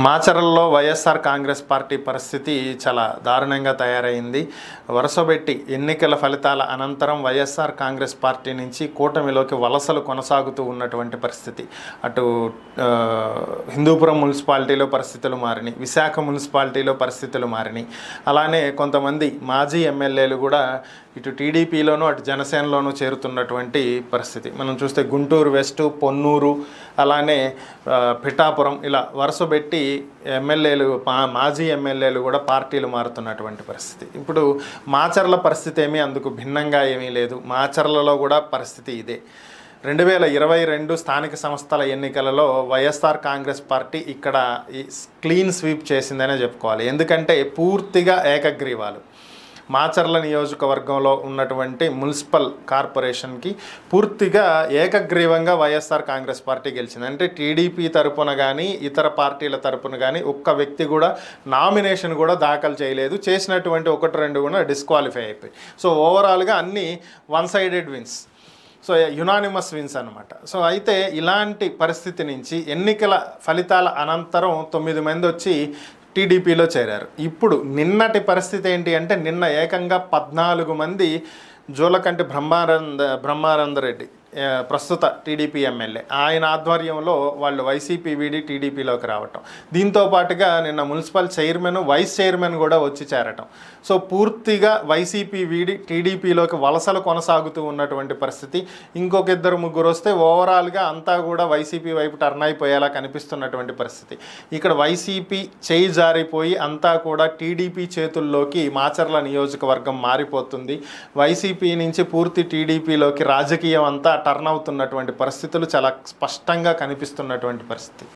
మాచర్లలో YSR Congress party పరిస్థితి చాలా దారుణంగా తయారైంది. వరుసబెట్టి ఎన్నికల ఫలితాల అనంతరం వైఎస్ఆర్ కాంగ్రెస్ పార్టీ నుంచి కూటమిలోకి వలసలు కొనసాగుతూ ఉన్నటువంటి పరిస్థితి. అటు హిందూపురం మున్సిపాలిటీలో పరిస్థితులు మారినాయి, విశాఖ మున్సిపాలిటీలో పరిస్థితులు మారినాయి. అలానే కొంతమంది మాజీ ఎమ్మెల్యేలు కూడా ఇటు టీడీపీలోనూ అటు జనసేనలోనూ చేరుతున్నటువంటి పరిస్థితి మనం చూస్తే గుంటూరు వెస్ట్, పొన్నూరు, అలానే పిఠాపురం ఇలా వరుసబెట్టి ఎమ్మెల్యేలు మాజీ ఎమ్మెల్యేలు కూడా పార్టీలు మారుతున్నటువంటి పరిస్థితి. ఇప్పుడు మాచర్ల పరిస్థితి ఏమీ అందుకు భిన్నంగా ఏమీ లేదు. మాచర్లలో కూడా పరిస్థితి ఇదే. 2022 స్థానిక సంస్థల ఎన్నికలలో వైఎస్ఆర్ కాంగ్రెస్ పార్టీ ఇక్కడ క్లీన్ స్వీప్ చేసిందనే చెప్పుకోవాలి. ఎందుకంటే పూర్తిగా ఏకగ్రీవాలు. మాచర్ల నియోజకవర్గంలో ఉన్నటువంటి మున్సిపల్ కార్పొరేషన్కి పూర్తిగా ఏకగ్రీవంగా వైఎస్ఆర్ కాంగ్రెస్ పార్టీ గెలిచింది. అంటే టీడీపీ తరపున కానీ ఇతర పార్టీల తరపున కానీ ఒక్క వ్యక్తి కూడా నామినేషన్ కూడా దాఖలు చేయలేదు. చేసినటువంటి 1-2 కూడా డిస్క్వాలిఫై అయిపోయి. సో ఓవరాల్గా అన్నీ one sided wins, so unanimous wins అనమాట. సో అయితే ఇలాంటి పరిస్థితి నుంచి ఎన్నికల ఫలితాల అనంతరం 9 మంది వచ్చి టీడీపీలో చేరారు. ఇప్పుడు నిన్నటి పరిస్థితి ఏంటి అంటే నిన్న ఏకంగా 14 మంది జూలకంటి బ్రహ్మానందరెడ్డి ప్రస్తుత టీడీపీ ఎమ్మెల్యే ఆయన ఆధ్వర్యంలో వాళ్ళు వైసీపీ వీడి టీడీపీలోకి రావటం, దీంతో పాటుగా నిన్న మున్సిపల్ చైర్మన్, వైస్ చైర్మన్ కూడా వచ్చి చేరటం. సో పూర్తిగా వైసీపీ వీడి టీడీపీలోకి వలసలు కొనసాగుతూ ఉన్నటువంటి పరిస్థితి. ఇంకొక 2-3 వస్తే ఓవరాల్గా అంతా కూడా వైసీపీ వైపు టర్న్ అయిపోయేలా కనిపిస్తున్నటువంటి పరిస్థితి. ఇక్కడ వైసీపీ చేయి జారిపోయి అంతా కూడా టీడీపీ చేతుల్లోకి మాచర్ల నియోజకవర్గం మారిపోతుంది. వైసీపీ నుంచి పూర్తి టీడీపీలోకి రాజకీయం అంతా టర్న్ అవుతున్నటువంటి పరిస్థితులు చాలా స్పష్టంగా కనిపిస్తున్నటువంటి పరిస్థితి.